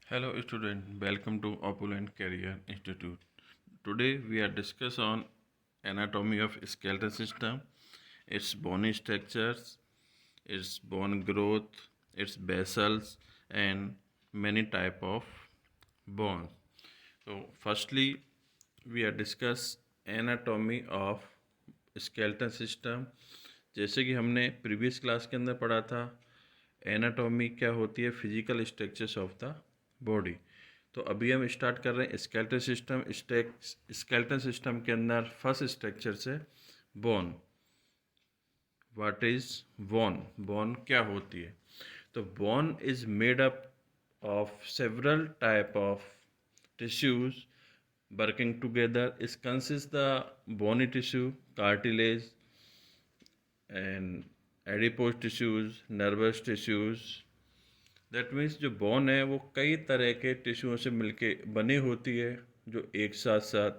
Hello student, welcome to Opulent Career Institute. Today we are discuss on anatomy of skeletal system, its bony structures, its bone growth, its vessels and many type of bones. So firstly we are discuss anatomy of skeletal system. जैसे कि हमने previous class के अंदर पढ़ा था anatomy क्या होती है, physical structures of the body. तो अभी हम स्टार्ट कर रहे हैं स्केलेटल सिस्टम। स्केलेटल सिस्टम के अंदर फर्स्ट स्ट्रक्चर से bone. What is bone? Bone क्या होती है? तो bone is made up of several type of tissues working together. It consists the bony tissue, cartilage, and adipose tissues, nervous tissues. That means जो bone है वो कई तरह के टिश्यूओं से मिलके बनी होती है जो एक साथ साथ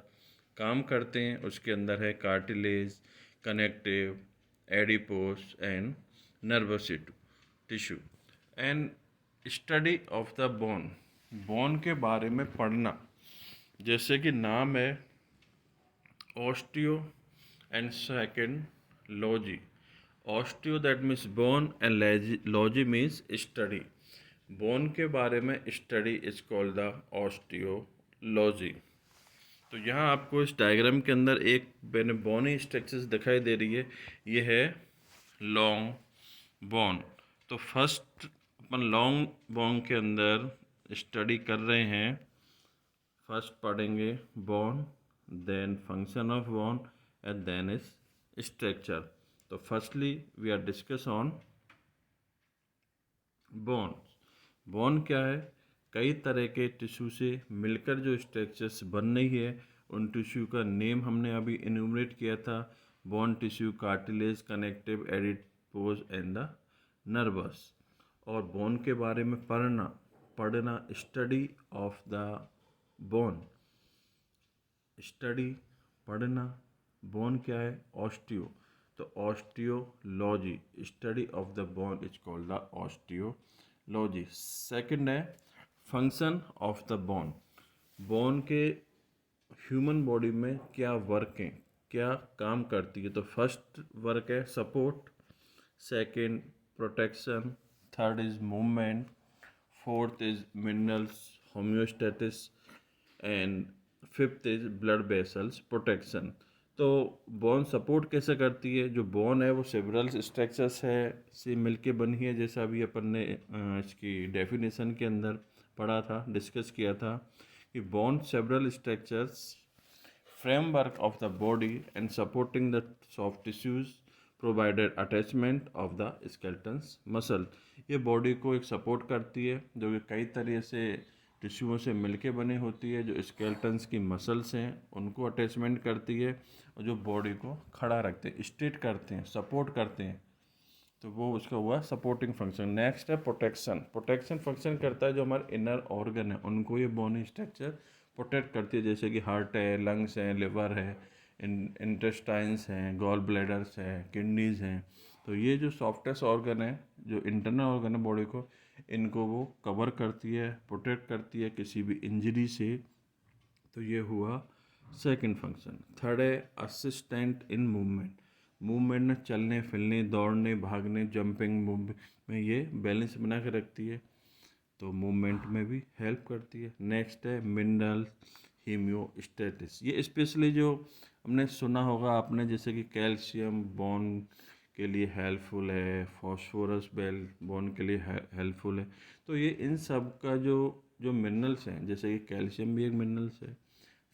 काम करते हैं। उसके अंदर है cartilage, connective, adipose and nervous tissue. And study of the bone, bone के बारे में पढ़ना, जैसे कि नाम है osteo and second logy. Osteo that means bone and logy means study. Bone के बारे में study is called the osteology. तो यहाँ आपको इस डायग्राम के अंदर एक बोनी स्ट्रक्चर्स दिखाई दे रही है। ये है लॉन्ग बोन। तो फर्स्ट अपन लॉन्ग बोन के अंदर स्टडी कर रहे हैं। फर्स्ट पढ़ेंगे bone, then function of bone and then is structure. तो firstly we are discuss on bone. Bone क्या है? कई तरह के टिश्यू से मिलकर जो स्ट्रक्चर्स बन रही है, उन टिश्यू का नेम हमने अभी इन्यूमरेट किया था। Bone tissue, cartilage, connective, adipose and the nervous. और बोन के बारे में पढ़ना study of the bone. Study पढ़ना, बोन क्या है? ऑस्टियो। तो osteology, study of the bone is called the osteology. Second है function of the bone. Bone के ह्यूमन बॉडी में क्या वर्क है, क्या काम करती है? तो फर्स्ट वर्क है support, second protection, third is movement, fourth is minerals homeostasis and fifth is blood vessels protection. तो बोन सपोर्ट कैसे करती है? जो बोन है वो सेवरल स्ट्रक्चर्स है से मिलके बनी है, जैसा अभी अपन ने इसकी डेफिनेशन के अंदर पढ़ा था, डिस्कस किया था कि bone several structures framework of the body and supporting the soft tissues provided attachment of the skeleton's muscle। ये बॉडी को एक सपोर्ट करती है जो कि कई तरह से टिश्यूओं से मिलके बनी होती है। जो स्केलेटन्स की मसल्स हैं उनको अटैचमेंट करती है और जो बॉडी को खड़ा रखते हैं, स्ट्रेट करते हैं, सपोर्ट करते हैं। तो वो उसका हुआ सपोर्टिंग फंक्शन। नेक्स्ट है प्रोटेक्शन। प्रोटेक्शन फंक्शन करता है जो हमारे इनर ऑर्गन है उनको ये बोनी स्ट्रक्चर प्रोटेक्ट करती है, जैसे कि हार्ट है, लंग्स हैं, लिवर है, इंटेस्टाइन्स हैं, गॉल ब्लैडर्स हैं, किडनीज हैं। तो ये जो सॉफ्टेस्ट ऑर्गन है, जो इंटरनल ऑर्गन है बॉडी को, इनको वो कवर करती है, प्रोटेक्ट करती है किसी भी इंजरी से। तो ये हुआ सेकंड फंक्शन। थर्ड है असिस्टेंट इन मूवमेंट। मूवमेंट में चलने फिरने, दौड़ने, भागने, जंपिंग मूवमेंट में ये बैलेंस बना के रखती है, तो मूवमेंट में भी हेल्प करती है। नेक्स्ट है मिनरल हीमियोस्टेटिस। ये स्पेशली जो हमने सुना होगा आपने, जैसे कि कैल्शियम बोन के लिए हेल्पफुल है, फॉस्फोरस बेल बोन के लिए हेल्पफुल है। तो ये इन सब का जो जो मिनरल्स हैं, जैसे कि कैल्शियम भी एक मिनरल्स है,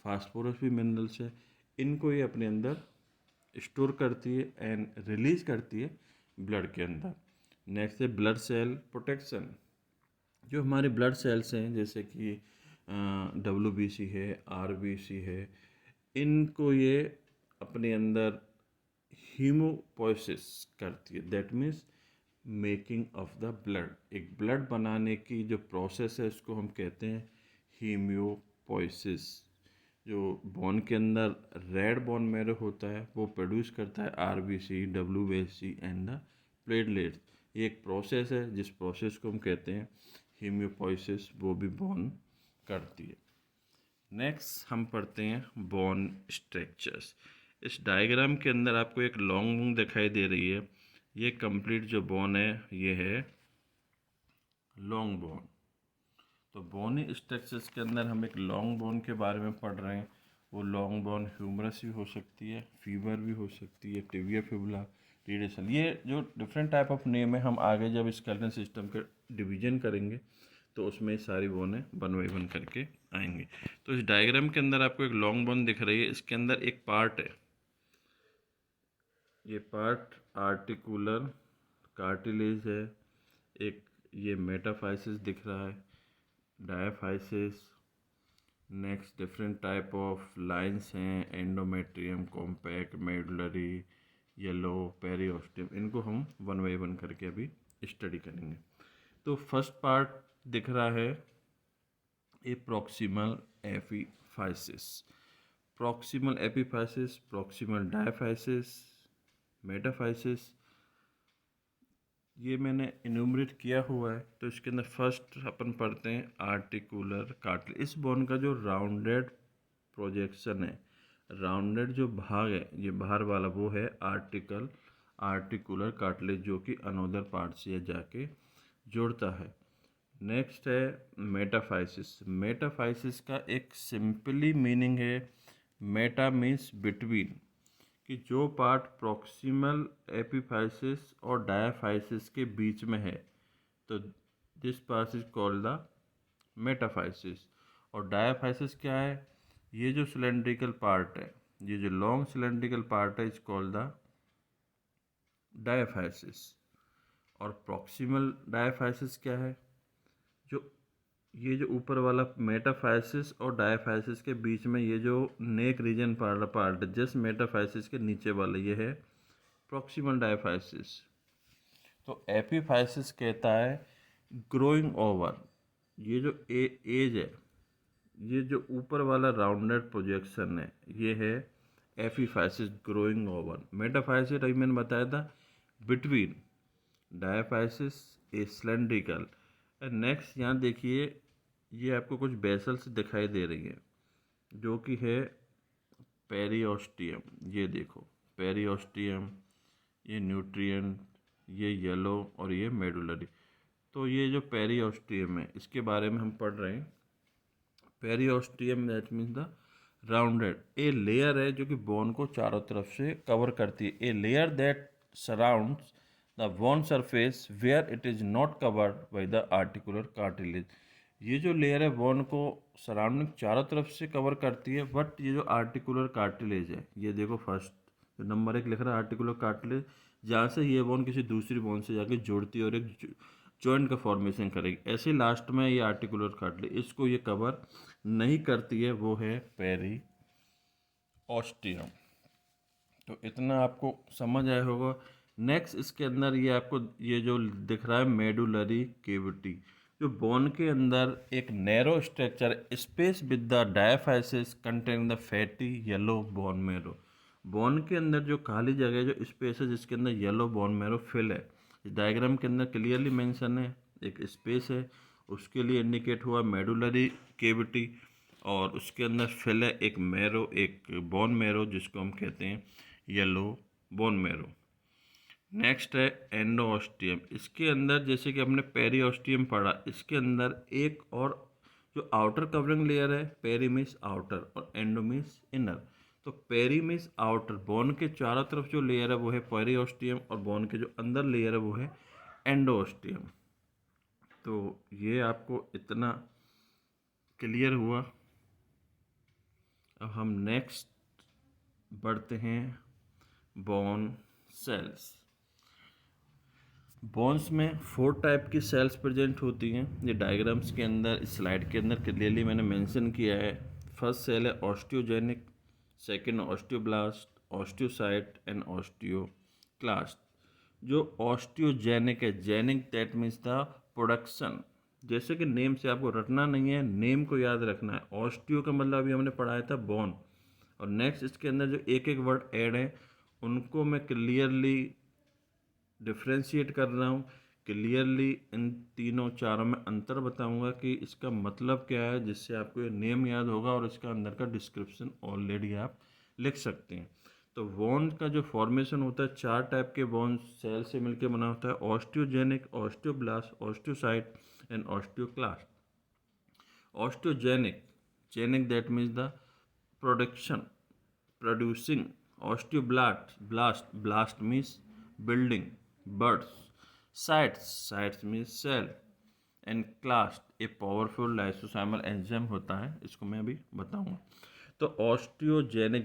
फास्फोरस भी मिनरल्स है, इनको ये अपने अंदर स्टोर करती है एंड रिलीज करती है ब्लड के अंदर। नेक्स्ट है ब्लड सेल प्रोटेक्शन। जो हमारे ब्लड सेल्स हैं, जैसे कि WBC है, RBC है, इनको ये अपने अंदर हीमोपोइसिस करती है। That means making of the blood. एक ब्लड बनाने की जो प्रोसेस है उसको हम कहते हैं हीमियोपोइसिस। जो बोन के अंदर रेड बोन मैरो होता है वो प्रोड्यूस करता है RBC, WBC and the platelets. ये एक प्रोसेस है जिस प्रोसेस को हम कहते हैं हीमियोपोइसिस वो भी बोन करती है। नेक्स्ट हम पढ़ते हैं बोन स्ट्रक्चर्स। इस डायग्राम के अंदर आपको एक लॉन्ग बोन दिखाई दे रही है। ये कंप्लीट जो बोन है ये है लॉन्ग बोन। तो बोनी स्ट्रक्चर्स के अंदर हम एक लॉन्ग बोन के बारे में पढ़ रहे हैं। वो लॉन्ग बोन ह्यूमरस भी हो सकती है, फीवर भी हो सकती है, टिबिया फिबुला, रेडिएशन, ये जो डिफरेंट टाइप ऑफ नेम है हम आगे जब स्केलेटन सिस्टम के डिवीजन करेंगे तो उसमें सारी बोनें वन बाई वन करके आएंगे। तो इस डायग्राम के अंदर आपको एक लॉन्ग बोन दिख रही है। इसके अंदर एक पार्ट है, ये पार्ट आर्टिकुलर कार्टिलेज है। एक ये मेटाफाइसिस दिख रहा है, diaphysis. Next different type of lines हैं, endometrium, compact, medullary, yellow, periosteum. इनको हम वन बाई वन करके अभी स्टडी करेंगे। तो फर्स्ट पार्ट दिख रहा है a proximal epiphysis, proximal epiphysis, proximal diaphysis, metaphysis. ये मैंने इन्यूमरेट किया हुआ है। तो इसके अंदर फर्स्ट अपन पढ़ते हैं आर्टिकुलर कार्टिलेज। इस बोन का जो राउंडेड प्रोजेक्शन है, राउंडेड जो भाग है ये बाहर वाला, वो है आर्टिकुलर कार्टिलेज, जो कि अनोदर पार्ट से जाके जुड़ता है। नेक्स्ट है मेटाफाइसिस। मेटाफाइसिस का एक सिंपली मीनिंग है, मेटा मीन्स बिटवीन, कि जो पार्ट प्रॉक्सिमल एपिफाइसिस और डायाफाइसिस के बीच में है, तो this part is called the metaphysis. और डायाफाइसिस क्या है? ये जो सिलेंड्रिकल पार्ट है, ये जो लॉन्ग सिलेंड्रिकल पार्ट है, इज कॉल्ड द डायाफाइसिस। और प्रॉक्सिमल डायाफाइसिस क्या है? जो ये जो ऊपर वाला मेटाफाइसिस और डायाफाइसिस के बीच में ये जो neck region part just metaphysis के नीचे वाला, ये है प्रॉक्सिमल डायाफाइसिस। तो एपिफाइसिस कहता है ग्रोइंग ओवर, ये जो एज है, ये जो ऊपर वाला राउंडेड प्रोजेक्शन है, ये है एपिफाइसिस, ग्रोइंग ओवर। मेटाफाइसिस अभी मैंने बताया था बिटवीन, डायाफाइसिस ए सिलेंड्रिकल। नेक्स्ट यहाँ देखिए, ये आपको कुछ बेसल्स दिखाई दे रही हैं जो कि है पेरिओस्टियम। ये देखो पेरिओस्टियम, ये न्यूट्रिएंट, ये येलो और ये मेडुलरी। तो ये जो पेरिओस्टियम है इसके बारे में हम पढ़ रहे हैं। Periosteum that means the rounded, a layer है जो कि बोन को चारों तरफ से कवर करती है। A layer that surrounds the bone surface where it is not covered by the articular cartilage. ये जो लेयर है बोन को सराउंडिंग चारों तरफ से कवर करती है, बट ये जो आर्टिकुलर कार्टिलेज है, ये देखो फर्स्ट जो नंबर 1 लिख रहा है आर्टिकुलर कार्टिलेज, जहाँ से ये बोन किसी दूसरी बोन से जाके जुड़ती है और एक जॉइंट का फॉर्मेशन करेगी। ऐसे लास्ट में ये आर्टिकुलर कार्टिलेज, इसको ये कवर नहीं करती है, वो है पेरी ऑस्टियम। तो इतना आपको समझ आया होगा। नेक्स्ट इसके अंदर ये आपको ये जो दिख रहा है मेडुलरी केविटी, जो बोन के अंदर एक narrow structure space with the diaphysis containing the fatty yellow bone marrow. Bone के अंदर जो खाली जगह, जो स्पेस है जिसके अंदर येलो बोन मैरो फिल है, इस डायग्राम के अंदर क्लियरली मेंशन है, एक स्पेस है, उसके लिए इंडिकेट हुआ मेडुलरी केविटी, और उसके अंदर फिल है एक मैरो, एक बोन मैरो जिसको हम कहते हैं येलो बोन मैरो। नेक्स्ट है एंडोऑस्टियम। इसके अंदर जैसे कि हमने पेरिऑस्टियम पढ़ा, इसके अंदर एक और जो आउटर कवरिंग लेयर है, पेरी मीन्स आउटर और एंडो मीन्स इनर। तो पेरी मीन्स आउटर, बोन के चारों तरफ जो लेयर है वो है पेरिऑस्टियम, और बोन के जो अंदर लेयर है वो है एंडोऑस्टियम। तो ये आपको इतना क्लियर हुआ। अब हम नेक्स्ट बढ़ते हैं बोन सेल्स। बोन्स में 4 टाइप की सेल्स प्रेजेंट होती हैं। ये डायग्राम्स के अंदर, इस स्लाइड के अंदर क्लियरली मैंने मेंशन किया है। फर्स्ट सेल है osteogenic, second osteoblast, osteocyte and osteoclast. जो ऑस्टियोजेनिक है, genic that means the production, जैसे कि नेम से आपको रटना नहीं है, नेम को याद रखना है। ऑस्टियो का मतलब अभी हमने पढ़ाया था बोन, और नेक्स्ट इसके अंदर जो एक एक वर्ड ऐड है उनको मैं क्लियरली डिफ्रेंशिएट कर रहा हूँ क्लियरली इन तीनों चारों में अंतर बताऊंगा कि इसका मतलब क्या है, जिससे आपको ये नेम याद होगा और इसका अंदर का डिस्क्रिप्शन ऑलरेडी आप लिख सकते हैं। तो बोन का जो फॉर्मेशन होता है, 4 टाइप के बोन सेल से मिलकर बना होता है: osteogenic, osteoblast, osteocyte and osteoclast. Osteogenic, genic that means the production, producing. Blast means building, birds. Sites means cell. And clast a powerful lysosomal enzyme होता है, इसको मैं अभी बताऊंगा। तो osteogenic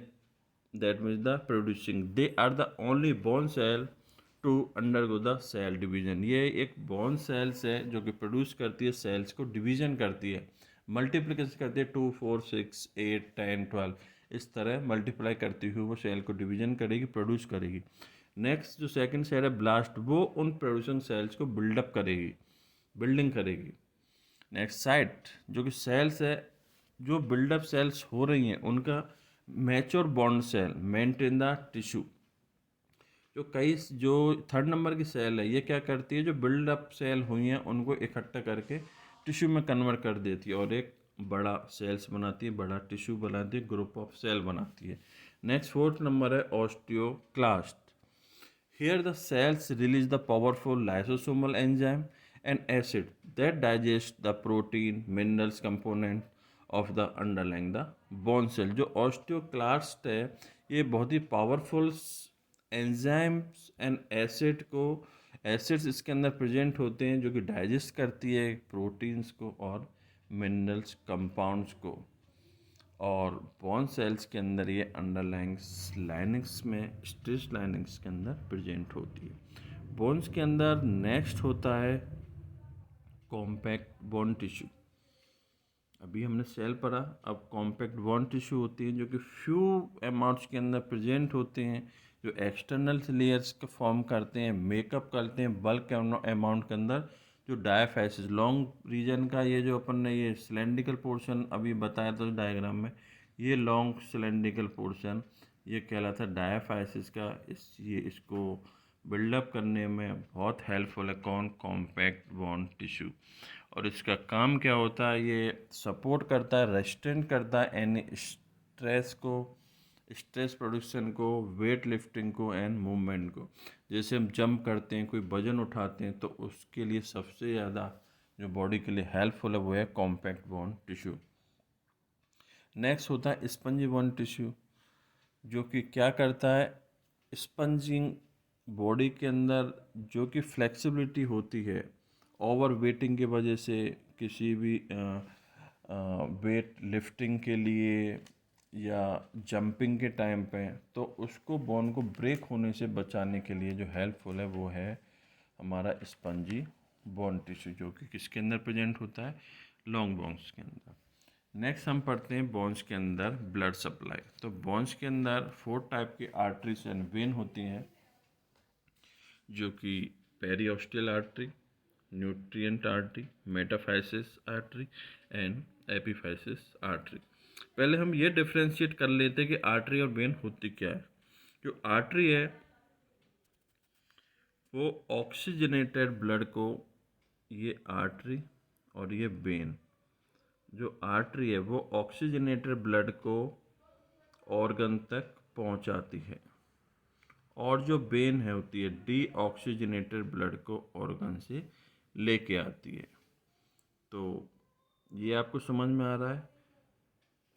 that means the producing, they are the only bone cell to undergo the cell division. ये एक bone cells है जो कि प्रोड्यूस करती है, सेल्स को डिवीजन करती है, मल्टीप्लिकेशन करती है, 2, 4, 6, 8, 10, 12 इस तरह मल्टीप्लाई करती हुई वो सेल को डिवीजन करेगी, प्रोड्यूस करेगी। नेक्स्ट जो सेकंड सेल है ब्लास्ट, वो उन प्रोड्यूसिंग सेल्स को बिल्डअप करेगी, बिल्डिंग करेगी। नेक्स्ट साइट, जो कि सेल्स है जो बिल्डअप सेल्स हो रही हैं उनका mature bone cell maintain the tissue. जो थर्ड नंबर की सेल है ये क्या करती है, जो बिल्डअप सेल हुई हैं उनको इकट्ठा करके टिश्यू में कन्वर्ट कर देती है और एक बड़ा सेल्स बनाती है, बड़ा टिश्यू बनाती है, ग्रुप ऑफ सेल बनाती है। नेक्स्ट फोर्थ नंबर है osteoclast. Here the cells release the powerful lysosomal enzyme and acid that digest the protein, minerals component of the underlying the bone cell। जो osteoclast है ये बहुत ही powerful enzymes and acids इसके अंदर present होते हैं जो कि डाइजेस्ट करती है प्रोटीन्स को और मिनरल्स कंपाउंड्स को। और बोन सेल्स के अंदर ये अंडरलाइंग लाइनिंग्स में, स्ट्रेच लाइनिंग्स के अंदर प्रेजेंट होती है। बोन्स के अंदर नेक्स्ट होता है कॉम्पैक्ट बोन टिश्यू। अभी हमने सेल पढ़ा, अब कॉम्पैक्ट बोन टिश्यू होती है जो कि फ्यू अमाउंट्स के अंदर प्रेजेंट होते हैं, जो एक्सटर्नल लेयर्स का फॉर्म करते हैं, मेकअप करते हैं बल्क अमाउंट के अंदर। जो डायाफाइसिस लॉन्ग रीजन का, ये जो अपन ने ये सिलेंड्रिकल पोर्शन अभी बताया था डायग्राम में, ये लॉन्ग सिलेंड्रिकल पोर्शन ये कहलाता है डायाफाइसिस का। इसको बिल्डअप करने में बहुत हेल्पफुल है कौन, कॉम्पैक्ट बोन टिश्यू। और इसका काम क्या होता है, ये सपोर्ट करता है, रेस्ट्रेंट करता है एनी स्ट्रेस प्रोडक्शन को, वेट लिफ्टिंग को एंड मूवमेंट को। जैसे हम जंप करते हैं, कोई वजन उठाते हैं, तो उसके लिए सबसे ज़्यादा जो बॉडी के लिए हेल्पफुल है वो है कॉम्पैक्ट बोन टिश्यू। नेक्स्ट होता है स्पंजी बोन टिश्यू, जो कि क्या करता है, स्पंजिंग बॉडी के अंदर जो कि फ्लेक्सिबिलिटी होती है ओवर वेटिंग की वजह से, किसी भी वेट लिफ्टिंग के लिए या जंपिंग के टाइम पे, तो उसको बोन को ब्रेक होने से बचाने के लिए जो हेल्पफुल है वो है हमारा स्पंजी बोन टिश्यू, जो कि किसके अंदर प्रेजेंट होता है, लॉन्ग बोन्स के अंदर। नेक्स्ट हम पढ़ते हैं बोन्स के अंदर ब्लड सप्लाई। तो बोन्स के अंदर 4 टाइप की आर्टरीज एंड वेन होती हैं, जो कि periosteal artery, nutrient artery, metaphysis artery and epiphysis artery. पहले हम ये डिफ्रेंशिएट कर लेते हैं कि आर्टरी और वेन होती क्या है। जो आर्टरी है वो ऑक्सीजनेटेड ब्लड को, ये आर्टरी और ये वेन, जो आर्टरी है वो ऑक्सीजनेटेड ब्लड को ऑर्गन तक पहुंचाती है, और जो वेन है होती है डीऑक्सीजनेटेड ब्लड को ऑर्गन से लेके आती है। तो ये आपको समझ में आ रहा है,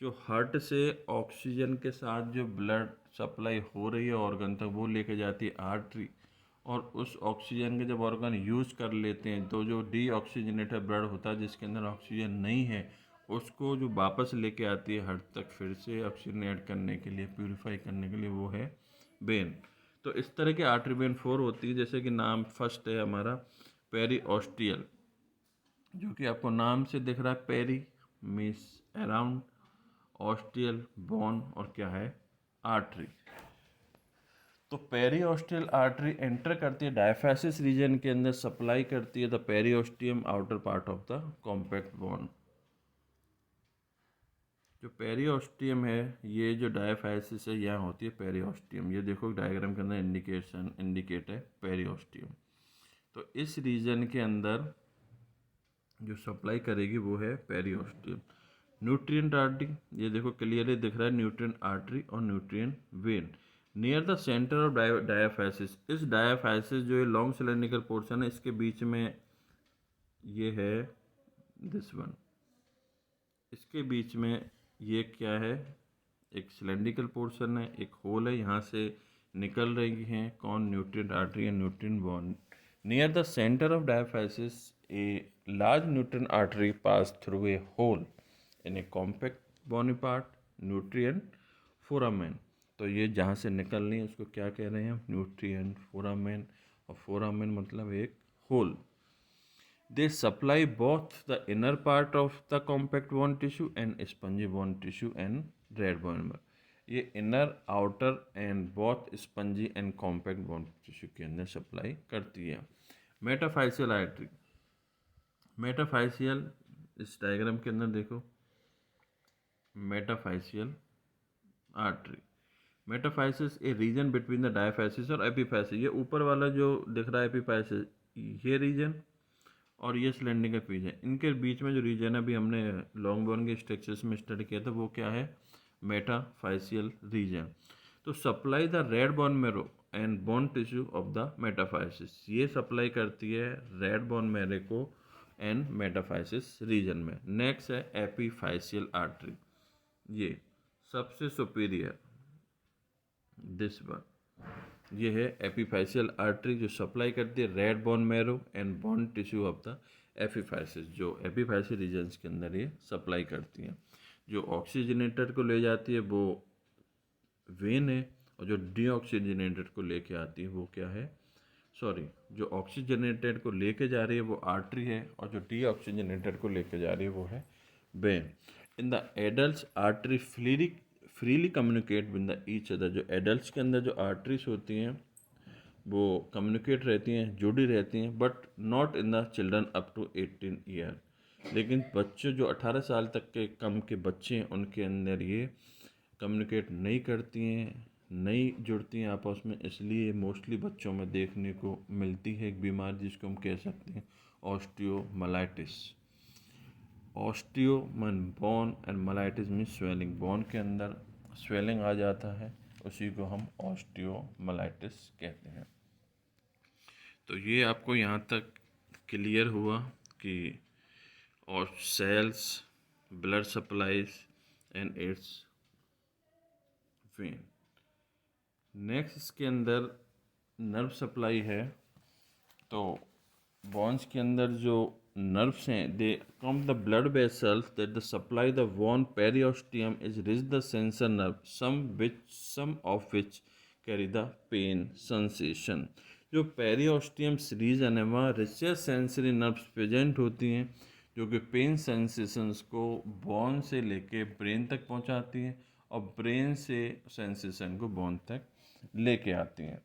जो हार्ट से ऑक्सीजन के साथ जो ब्लड सप्लाई हो रही है ऑर्गन तक वो लेके जाती है आर्टरी, और उस ऑक्सीजन के जब ऑर्गन यूज़ कर लेते हैं तो जो डीऑक्सीजनेटेड ब्लड होता है जिसके अंदर ऑक्सीजन नहीं है, उसको जो वापस लेके आती है हार्ट तक फिर से ऑक्सीजन ऐड करने के लिए, प्यूरिफाई करने के लिए, वो है वेन। तो इस तरह के आर्टरी वेन 4 होती है, जैसे कि नाम फर्स्ट है हमारा पेरीओस्टियल, जो कि आपको नाम से दिख रहा है, peri means around, osteal bone, और क्या है, आर्टरी। तो पेरीओस्टियल आर्टरी एंटर करती है डायफाइसिस रीजन के अंदर, सप्लाई करती है the periosteum outer part of the compact bone. जो पेरीओस्टियम है, ये जो डायफाइसिस है यहाँ होती है पेरीओस्टियम, ये देखो डायग्राम के अंदर इंडिकेट है पेरीओस्टियम। तो इस रीजन के अंदर जो सप्लाई करेगी वो है पेरिओस्टियम। न्यूट्रिएंट आर्टरी, ये देखो क्लियरली दिख रहा है न्यूट्रिएंट आर्टरी और nutrient when near the centre of diaphysis. इस डायाफाइसिस जो है लॉन्ग सिलेंड्रिकल पोर्शन है, इसके बीच में ये है दिस वन, इसके बीच में ये क्या है, एक सिलेंड्रिकल पोर्शन है, एक होल है, यहाँ से निकल रही हैं कौन, nutrient artery and nutrient when. Near the centre of diaphysis A large nutrient artery pass through a hole in a compact bony part, nutrient foramen। तो ये जहाँ से निकल रही है उसको क्या कह रहे हैं हम, न्यूट्रिएंट फोरामेन, और फोरामेन मतलब एक hole. They supply both the inner part of the compact bone tissue and spongy bone tissue and red bone. ये inner outer and both spongy and compact bone tissue के अंदर supply करती है। मेटाफाइसियल artery, मेटाफाइसियल इस diagram के अंदर देखो, metaphyseal artery, metaphysis a region between the diaphysis और एपीफाइसिस। ये ऊपर वाला जो दिख रहा है एपीफाइसिस, ये रीजन, और ये सिलेंड्रिकल रीजन, इनके बीच में जो रीजन है अभी हमने लॉन्ग बोन के स्ट्रक्चर्स में स्टडी किया था, वो क्या है, मेटाफाइसियल रीजन। तो supply the red bone marrow and bone tissue of the metaphysis, ये सप्लाई करती है रेड बोन मैरो को एंड मेटाफाइसिस रीजन में। नेक्स्ट है एपीफाइसियल आर्टरी, ये सबसे सुपीरियर दिस वन, ये है एपीफाइसियल आर्टरी जो सप्लाई करती है red bone marrow and bone tissue of the epiphysis, जो एपीफाइसियल रीजन्स के अंदर ये सप्लाई करती हैं। जो ऑक्सीजनेटेड को ले जाती है वो वेन है, और जो डीऑक्सीजनेटेड को लेके आती है वो क्या है, सॉरी, जो ऑक्सीजनेटेड को लेके जा रही है वो आर्टरी है, और जो डीऑक्सीजनेटेड को लेके जा रही है वो है when. In the adult artery freely communicate with the each other. जो एडल्ट्स के अंदर जो आर्टरीज होती हैं वो कम्युनिकेट रहती हैं, जुड़ी रहती हैं, but not in the children up to 18 year. लेकिन बच्चे जो 18 साल तक के कम के बच्चे हैं उनके अंदर ये कम्युनिकेट नहीं करती हैं, नहीं जुड़ती हैं आपस में, इसलिए मोस्टली बच्चों में देखने को मिलती है एक बीमारी जिसको हम कह सकते हैं osteomyelitis. Osteon bone and myelitis mean swelling, bone के अंदर स्वेलिंग आ जाता है, उसी को हम ऑस्टियोमलाइटिस कहते हैं। तो ये आपको यहाँ तक क्लियर हुआ कि और cells, blood supplies and its vein. Next इसके अंदर नर्व सप्लाई है। तो बोन्स के अंदर जो नर्व्स हैं, they come the blood vessels that the supply the bone periosteum is rich the sensor nerve, some of which carry the pain sensation. जो periosteum region है वहाँ रिचर सेंसरी नर्व्स प्रेजेंट होती हैं जो कि पेन सेंसेशंस को bone से लेके ब्रेन तक पहुंचाती हैं और ब्रेन से सेंसेशन को बोन तक लेके आती हैं।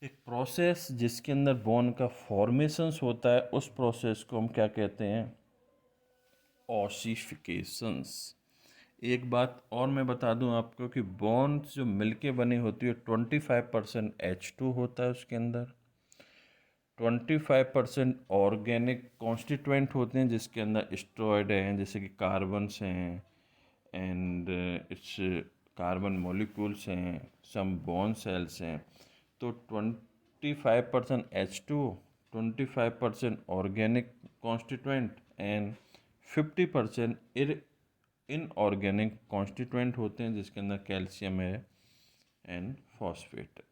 एक प्रोसेस जिसके अंदर बोन का फॉर्मेशंस होता है उस प्रोसेस को हम क्या कहते हैं, ऑसिफिकेशंस। एक बात और मैं बता दूं आपको कि बोन्स जो मिलके बनी होती है 25% H2 होता है उसके अंदर, 25% ऑर्गेनिक कॉन्स्टिट्यूएंट होते हैं जिसके अंदर स्टेरॉयड हैं जैसे कि कार्बन्स हैं एंड इट्स कार्बन मॉलिक्यूल्स हैं, सम बोन सेल्स हैं। तो 25% H2, 25% organic constituent and 50% inorganic constituent होते हैं जिसके अंदर कैल्शियम है एंड फॉस्फेट।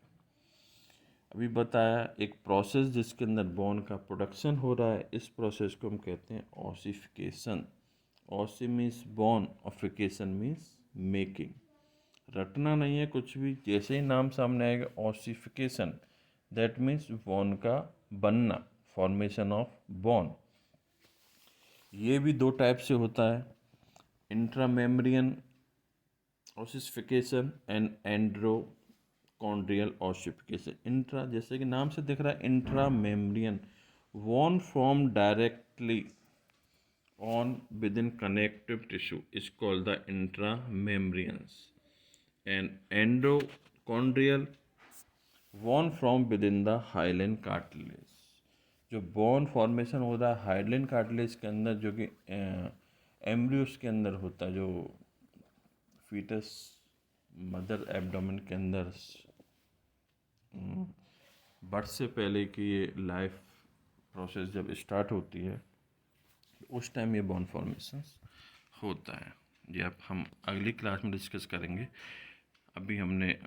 अभी बताया एक प्रोसेस जिसके अंदर बोन का प्रोडक्शन हो रहा है, इस प्रोसेस को हम कहते हैं ossification. Ossi means bone, fication means making. रटना नहीं है कुछ भी, जैसे ही नाम सामने आएगा ऑसिफिकेशन, दैट मीन्स बोन का बनना, फॉर्मेशन ऑफ बोन। ये भी दो टाइप से होता है, intramembrane ossification and endochondral ossification. Intra जैसे कि नाम से दिख रहा है intramembrane, bone form directly on within connective tissue is called the intramembranes, and endochondrial born from within the hyaline cartilage. जो बोन फॉर्मेशन होता है हाइलिन कार्टिलेज के अंदर, जो कि एम्ब्रियोस के अंदर होता है, जो फीटस मदर एब्डोमेन के अंदर बर्थ से पहले की ये लाइफ प्रोसेस जब स्टार्ट होती है, उस टाइम ये बोन फॉर्मेशन होता है। ये अब हम अगली क्लास में डिस्कस करेंगे। अभी हमने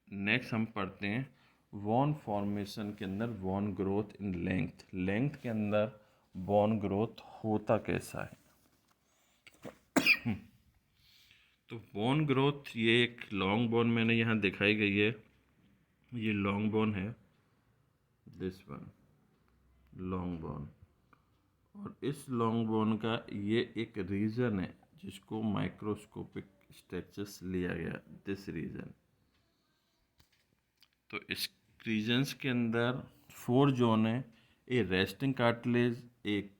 नेक्स्ट हम पढ़ते हैं बोन फॉर्मेशन के अंदर bone growth in length. Length के अंदर बोन ग्रोथ होता कैसा है। तो बोन ग्रोथ, ये एक लॉन्ग बोन मैंने यहाँ दिखाई गई है, ये लॉन्ग बोन है, दिस वन लॉन्ग बोन। और इस लॉन्ग बोन का ये एक रीजन है जिसको माइक्रोस्कोपिक स्ट्रक्चर्स लिया गया, दिस रीजन। तो इस रीजन्स के अंदर 4 जोन है, ए रेस्टिंग कार्टिलेज, एक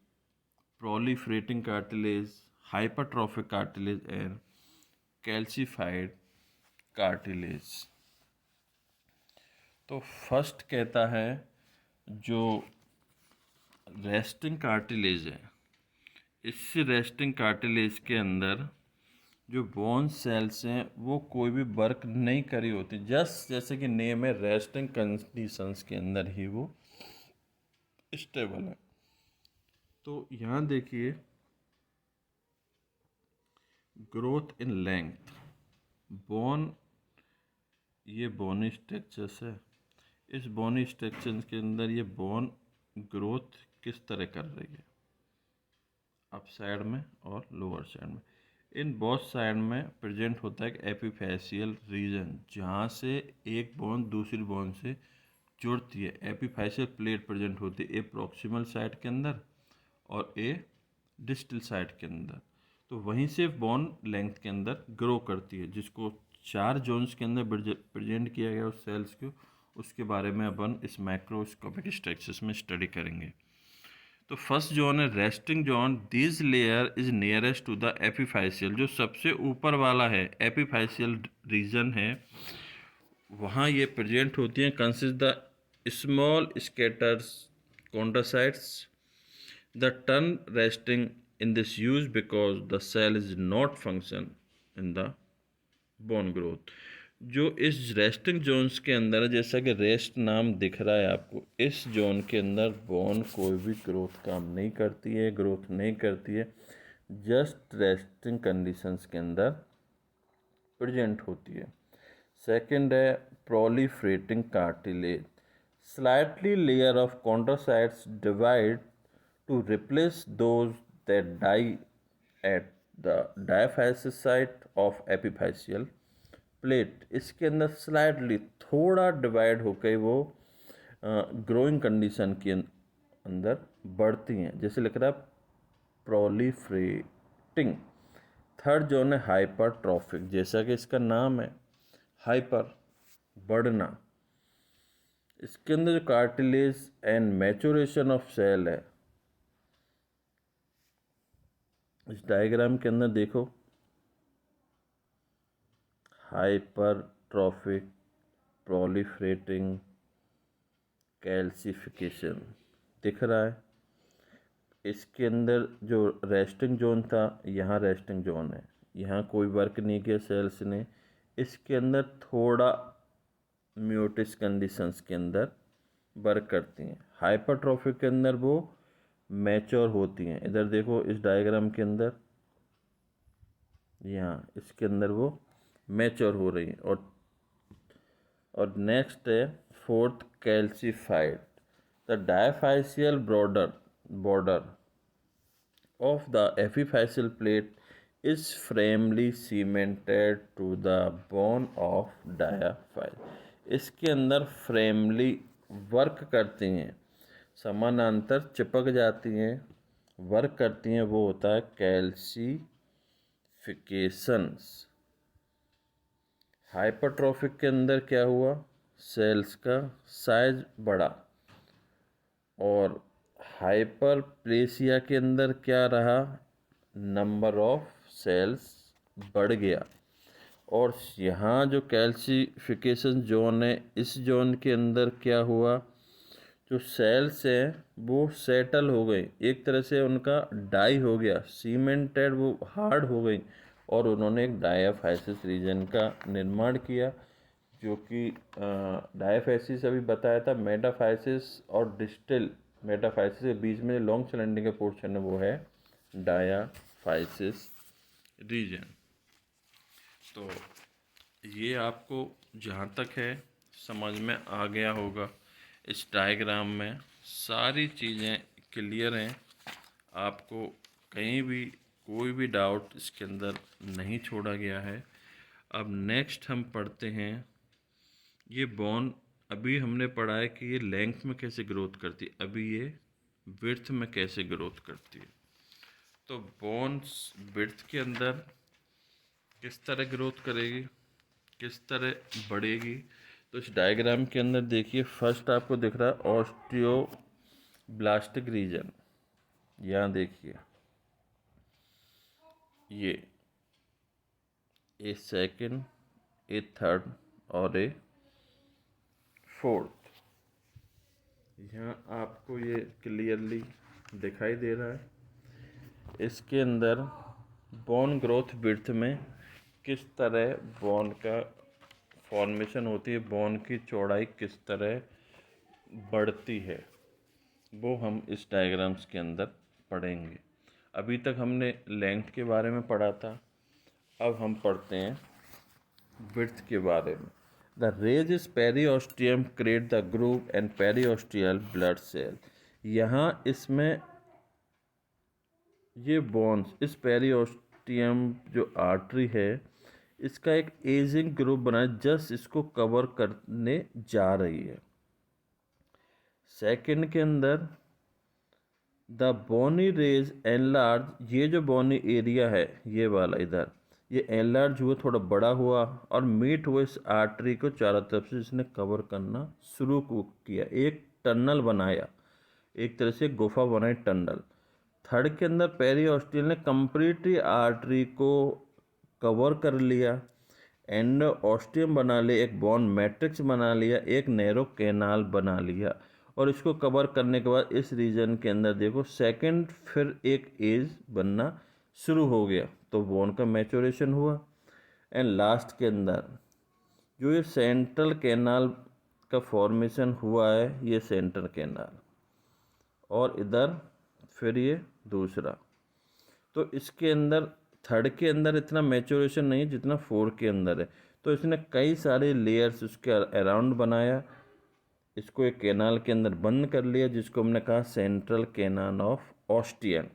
proliferating cartilage, hypertrophic cartilage and calcified cartilage. तो फर्स्ट कहता है जो रेस्टिंग कार्टिलेज है, इस रेस्टिंग कार्टिलेज के अंदर जो बोन सेल्स हैं वो कोई भी वर्क नहीं करी होती, जस्ट जैसे कि नेम है, रेस्टिंग कंडीशंस के अंदर ही वो स्टेबल है। तो यहाँ देखिए ग्रोथ इन लेंथ, बोन, ये बोनी स्ट्रक्चर्स है, इस बोनी स्ट्रक्चर के अंदर ये बोन ग्रोथ किस तरह कर रही है, अप साइड में और लोअर साइड में। इन बोथ साइड में प्रेजेंट होता है एक एपिफेशियल रीजन, जहाँ से एक बोन दूसरी बोन से जुड़ती है। एपिफेशियल प्लेट प्रेजेंट होती है ए प्रॉक्सिमल साइड के अंदर और ए डिस्टल साइड के अंदर। तो वहीं से बोन लेंथ के अंदर ग्रो करती है, जिसको 4 जोन्स के अंदर प्रेजेंट किया गया उस सेल्स को, उसके बारे में अपन इस माइक्रोस्कोपिक स्ट्रक्चर्स में स्टडी करेंगे। तो फर्स्ट जोन है resting zone, this layer is nearest to the epiphyseal, जो सबसे ऊपर वाला है एपिफेशियल रीजन है, वहाँ ये प्रेजेंट होती हैं। Consist the small skaters chondrocytes. The term resting in this use because the cell is not function in the bone growth. जो इस रेस्टिंग जोन्स के अंदर है, जैसा कि रेस्ट नाम दिख रहा है आपको, इस जोन के अंदर बोन कोई भी ग्रोथ काम नहीं करती है, ग्रोथ नहीं करती है, जस्ट रेस्टिंग कंडीशंस के अंदर प्रेजेंट होती है। सेकंड है proliferating cartilage, slightly layer of chondrocytes divide to replace those that die at the diaphysis site of epiphyseal plate। इसके अंदर स्लाइटली थोड़ा डिवाइड होकर वो ग्रोइंग कंडीशन के अंदर बढ़ती हैं, जैसे लिख रहा है प्रोलिफरेटिंग। थर्ड जोन है हाइपरट्रॉफिक, जैसा कि इसका नाम है हाइपर, बढ़ना। इसके अंदर जो cartilage and maturation of cell है, इस डायग्राम के अंदर देखो, हाइपरट्रॉफिक, प्रोलिफरेटिंग, कैल्सिफिकेशन दिख रहा है। इसके अंदर जो रेस्टिंग जोन था, यहाँ रेस्टिंग जोन है, यहाँ कोई वर्क नहीं किया सेल्स ने। इसके अंदर थोड़ा म्यूटिस कंडीशंस के अंदर वर्क करती हैं। हाइपरट्रॉफिक के अंदर वो मैच्योर होती हैं, इधर देखो इस डायग्राम के अंदर, यहाँ इसके अंदर वो मैच्योर हो रही हैं। और नेक्स्ट है fourth calcified, the diaphyseal border of the epiphyseal plate is firmly cemented to the bone of diaphysis. इसके अंदर फ्रेमली वर्क करती हैं, समानांतर चिपक जाती हैं, वर्क करती हैं, वो होता है कैल्सिफिकेशंस। हाइपरट्रॉफिक के अंदर क्या हुआ, सेल्स का साइज बढ़ा, और हाइपरप्लेसिया के अंदर क्या रहा, नंबर ऑफ सेल्स बढ़ गया। और यहाँ जो कैल्सिफिकेशन जोन है, इस जोन के अंदर क्या हुआ, जो सेल्स हैं वो सेटल हो गए, एक तरह से उनका डाई हो गया, सीमेंटेड, वो हार्ड हो गई और उन्होंने एक डायाफाइसिस रीजन का निर्माण किया, जो कि डायाफाइसिस अभी बताया था, मेटाफाइसिस और डिस्टल मेटाफाइसिस के बीच में लॉन्ग सिलेंडर का पोर्शन है वो है डायाफाइसिस रीजन। तो ये आपको जहाँ तक है समझ में आ गया होगा, इस डायग्राम में सारी चीज़ें क्लियर हैं, आपको कहीं भी कोई भी डाउट इसके अंदर नहीं छोड़ा गया है। अब नेक्स्ट हम पढ़ते हैं, ये बोन अभी हमने पढ़ा है कि ये लेंथ में कैसे ग्रोथ करती है, अभी ये विड्थ में कैसे ग्रोथ करती है। तो बोन्स विड्थ के अंदर किस तरह ग्रोथ करेगी, किस तरह बढ़ेगी, तो इस डायग्राम के अंदर देखिए, फर्स्ट आपको दिख रहा है ऑस्टियोब्लास्टिक रीजन, यहाँ देखिए ये ए सेकंड, ए थर्ड और ए फोर्थ, यहाँ आपको ये क्लियरली दिखाई दे रहा है। इसके अंदर बोन ग्रोथ विड्थ में किस तरह बोन का फॉर्मेशन होती है, बोन की चौड़ाई किस तरह बढ़ती है, वो हम इस डायग्राम्स के अंदर पढ़ेंगे। अभी तक हमने लेंथ के बारे में पढ़ा था, अब हम पढ़ते हैं विड्थ के बारे में। The ridges is periosteum create the groove and periosteal blood cell. यहाँ इसमें ये बोन्स, इस पेरिओस्टियम जो आर्टरी है, इसका एक एजिंग ग्रुप बना है, जस्ट इसको कवर करने जा रही है। सेकंड के अंदर द बोनी रेज एनलार्ज, ये जो बोनी एरिया है ये वाला इधर, ये एनलार्ज हुआ, थोड़ा बड़ा हुआ और मीट हुआ, इस आर्टरी को चारों तरफ से इसने कवर करना शुरू किया, एक टनल बनाया, एक तरह से गुफा बनाई, टनल। थर्ड के अंदर पेरिओस्टियल ने कंप्लीटली आर्टरी को कवर कर लिया, एंड ऑस्टियम बना लिया, एक बोन मैट्रिक्स बना लिया, एक नैरो कैनाल बना लिया, और इसको कवर करने के बाद इस रीजन के अंदर देखो सेकंड फिर एक एज बनना शुरू हो गया, तो बोन का मैचुरेशन हुआ। एंड लास्ट के अंदर जो ये सेंट्रल कैनाल का फॉर्मेशन हुआ है, ये सेंट्रल कैनाल, और इधर फिर ये दूसरा, तो इसके अंदर थर्ड के अंदर इतना मैचुरेशन नहीं है जितना फोर के अंदर है, तो इसने कई सारे लेयर्स उसके अराउंड बनाया, इसको एक कैनाल के अंदर बंद कर लिया, जिसको हमने कहा सेंट्रल कैनाल ऑफ ऑस्टियन।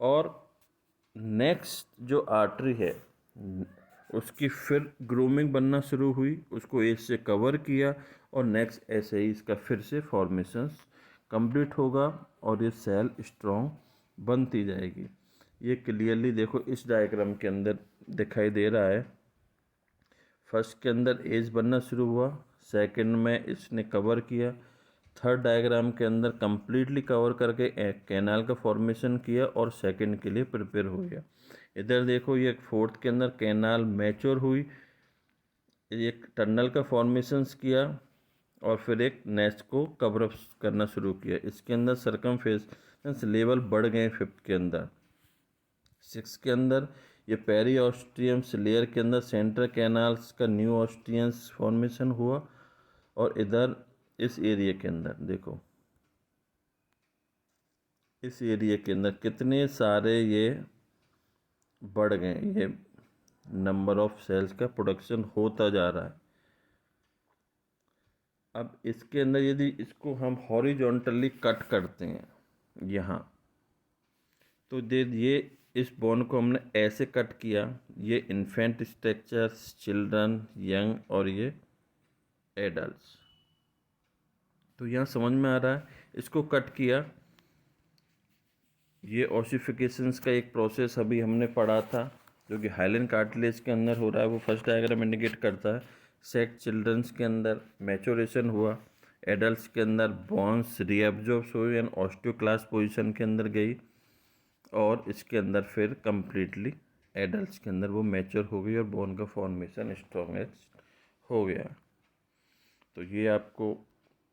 और नेक्स्ट जो आर्टरी है उसकी फिर ग्रूमिंग बनना शुरू हुई, उसको एज से कवर किया, और नेक्स्ट ऐसे ही इसका फिर से फॉर्मेशंस कंप्लीट होगा और ये सेल स्ट्रॉन्ग बनती जाएगी। ये क्लियरली देखो इस डायग्राम के अंदर दिखाई दे रहा है। फर्स्ट के अंदर एज बनना शुरू हुआ, सेकंड में इसने कवर किया, थर्ड डायग्राम के अंदर कंप्लीटली कवर करके कैनाल का फॉर्मेशन किया और सेकंड के लिए प्रिपेयर हो गया। इधर देखो ये फोर्थ के अंदर कैनाल मैच्योर हुई, एक टनल का फॉर्मेशंस किया और फिर एक नेस्ट को कवर अप करना शुरू किया। इसके अंदर सरकमफेरेंस लेवल बढ़ गए फिफ्थ के अंदर। सिक्स के अंदर ये पेरी ऑस्टियम्स लेयर के अंदर सेंट्रल कैनाल्स का न्यू ऑस्टियंस फॉर्मेशन हुआ, और इधर इस एरिया के अंदर देखो, इस एरिया के अंदर कितने सारे ये बढ़ गए, ये नंबर ऑफ सेल्स का प्रोडक्शन होता जा रहा है। अब इसके अंदर यदि इसको हम हॉरिजॉन्टली कट करते हैं यहाँ, तो ये इस बोन को हमने ऐसे कट किया, ये इन्फेंट स्ट्रक्चर्स, चिल्ड्रन, यंग और ये एडल्ट्स, तो यहाँ समझ में आ रहा है, इसको कट किया। ये ऑसिफिकेशंस का एक प्रोसेस अभी हमने पढ़ा था जो कि हाइलन कार्टिलेज के अंदर हो रहा है, वो फर्स्ट डायग्राम इंडिकेट करता है। सेट चिल्ड्रंस के अंदर मैचुरेशन हुआ, एडल्ट्स के अंदर बोन्स रीअब्जॉर्ब्स हुई एंड ऑस्टियोक्लास्ट पोजीशन के अंदर गई, और इसके अंदर फिर कंप्लीटली एडल्ट के अंदर वो मैच्योर हो गई और बोन का फॉर्मेशन स्ट्रॉन्गेस्ट हो गया। तो ये आपको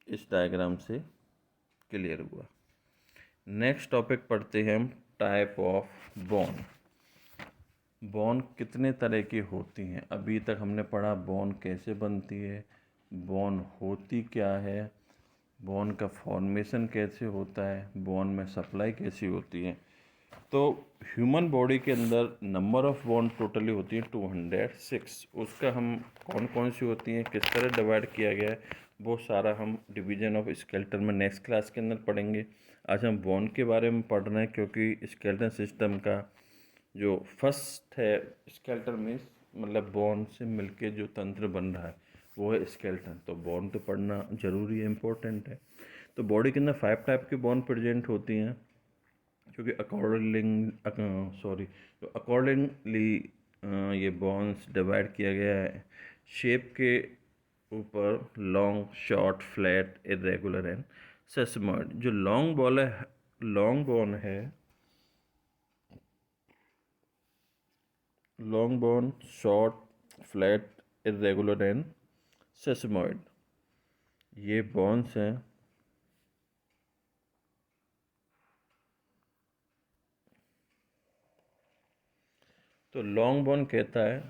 इस डायग्राम से क्लियर हुआ। नेक्स्ट टॉपिक पढ़ते हैं हम, टाइप ऑफ बोन। बोन कितने तरह की होती हैं। अभी तक हमने पढ़ा बोन कैसे बनती है, बोन होती क्या है, बोन का फॉर्मेशन कैसे होता है, बोन में सप्लाई कैसी होती है। तो ह्यूमन बॉडी के अंदर नंबर ऑफ़ बोन टोटली होती है 206। उसका हम कौन कौन सी होती हैं, किस तरह डिवाइड किया गया है, वो सारा हम डिवीजन ऑफ स्केलेटन में नेक्स्ट क्लास के अंदर पढ़ेंगे। आज हम बोन के बारे में पढ़ रहे हैं क्योंकि स्केलेटन सिस्टम का जो फर्स्ट है, स्केलेटन मीन्स मतलब बोन से मिलके जो तंत्र बन रहा है वो है स्केलेटन। तो बोन तो पढ़ना ज़रूरी है, इम्पोर्टेंट है। तो बॉडी के अंदर 5 टाइप की बोन प्रेजेंट होती हैं, क्योंकि अकॉर्डिंगली ये बोन्स डिवाइड किया गया है शेप के ऊपर, long, short, flat, irregular and sesamoid. जो लॉन्ग बोन है, long bone, short, flat, irregular and sesamoid, ये बोन्स हैं। तो लॉन्ग बोन कहता है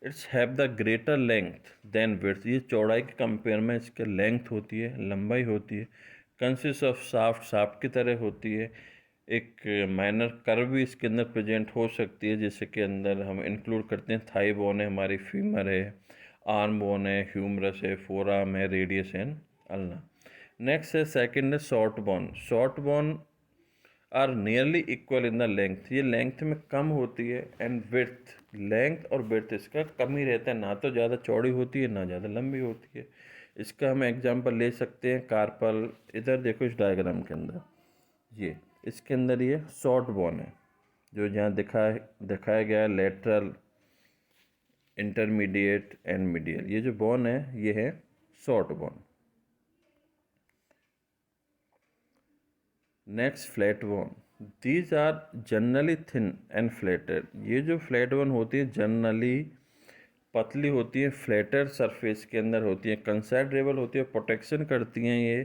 it's have the greater length than width. ये चौड़ाई के कंपेयर में इसकी लेंथ होती है, लंबाई होती है। कंसिस्ट ऑफ शाफ्ट, शाफ्ट की तरह होती है। एक माइनर कर्व भी इसके अंदर प्रेजेंट हो सकती है, जैसे कि अंदर हम इंक्लूड करते हैं थाई बोन है, हमारी फीमर है, आर्म बोन है, ह्यूमरस है, फोराम है, रेडियस एंड अल्ना। नेक्स्ट है सेकंड है short bone. Short bone are nearly equal in the length. ये लेंथ में कम होती है एंड विड्थ, लेंथ और विड्थ इसका कम ही रहता है, ना तो ज़्यादा चौड़ी होती है ना ज़्यादा लंबी होती है। इसका हम एग्जांपल ले सकते हैं कार्पल। इधर देखो इस डायग्राम के अंदर, ये इसके अंदर ये शॉर्ट बोन है, जो जहाँ दिखाया गया है लेटरल, इंटरमीडिएट एंड मीडियल। ये जो बोन है ये है short bone. Next flat bone, these are generally thin and flattened. ये जो फ्लैट बोन होती है जनरली पतली होती है, फ्लैटेड सरफेस के अंदर होती है, कंसाइडरेबल होती है, प्रोटेक्शन करती हैं ये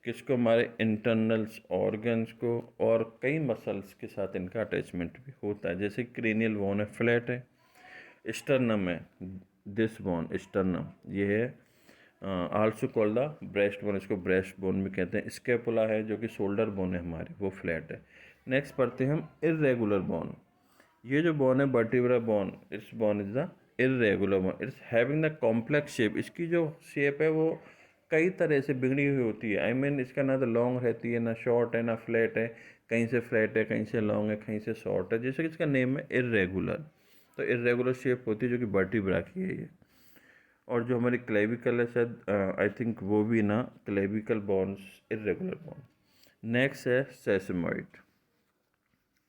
किसको, हमारे इंटरनल्स ऑर्गन्स को, और कई मसल्स के साथ इनका अटैचमेंट भी होता है। जैसे क्रेनियल बोन है, फ्लैट है। स्टर्नम है, दिस बोन स्टर्नम, ये है also called the breast bone, इसको ब्रेस्ट बोन भी कहते हैं। स्केपुला है जो कि शोल्डर बोन है हमारी, वो फ्लैट है। नेक्स्ट पढ़ते हैं हम इरेगुलर बोन। ये जो बोन है vertebra bone, it's bone is the irregular bone. It's having the complex shape. इसकी जो शेप है वो कई तरह से बिगड़ी हुई होती है। आई मीन इसका ना तो लॉन्ग रहती है, ना शॉर्ट है, ना फ्लैट है। कहीं से फ्लैट है, कहीं से लॉन्ग है, कहीं से शॉर्ट है। जैसे कि इसका नेम है इरेगुलर। तो इरेगुलर शेप होती है जो कि वर्टिब्रा की है ये। और जो हमारी क्लेविकल है शायद आई थिंक वो भी ना, clavicle bones irregular bone. Next है सेसमॉइड।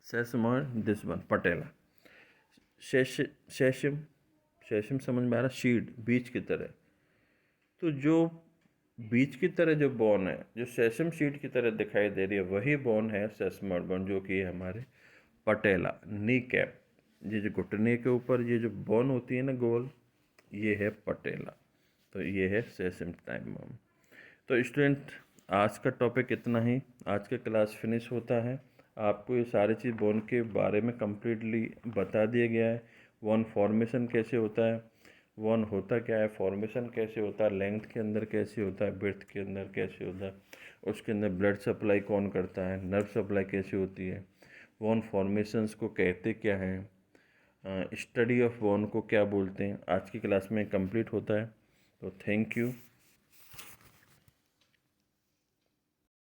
सेसमॉइड दिस वन पटेला। शेशम, शेशम समझ में आ रहा, शीड, बीज की तरह। तो जो बीज की तरह जो बोन है, जो सेसम शीड की तरह दिखाई दे रही है, वही बोन है सेसमॉइड बोन, जो कि हमारे पटेला, नी कैप। ये जो घुटने के ऊपर ये जो बोन होती है ना गोल, ये है पटेला। तो ये है सेसम टाइप बोन। तो स्टूडेंट आज का टॉपिक इतना ही, आज का क्लास फिनिश होता है। आपको ये सारी चीज़ बोन के बारे में कम्प्लीटली बता दिया गया है। बोन फॉर्मेशन कैसे होता है, बोन होता क्या है, फॉर्मेशन कैसे होता है, लेंथ के अंदर कैसे होता है, ब्रेथ के अंदर कैसे होता है, उसके अंदर ब्लड सप्लाई कौन करता है, नर्व सप्लाई कैसे होती है, बोन फॉर्मेशंस को कहते क्या हैं, स्टडी ऑफ बोन को क्या बोलते हैं, आज की क्लास में कंप्लीट होता है। तो थैंक यू।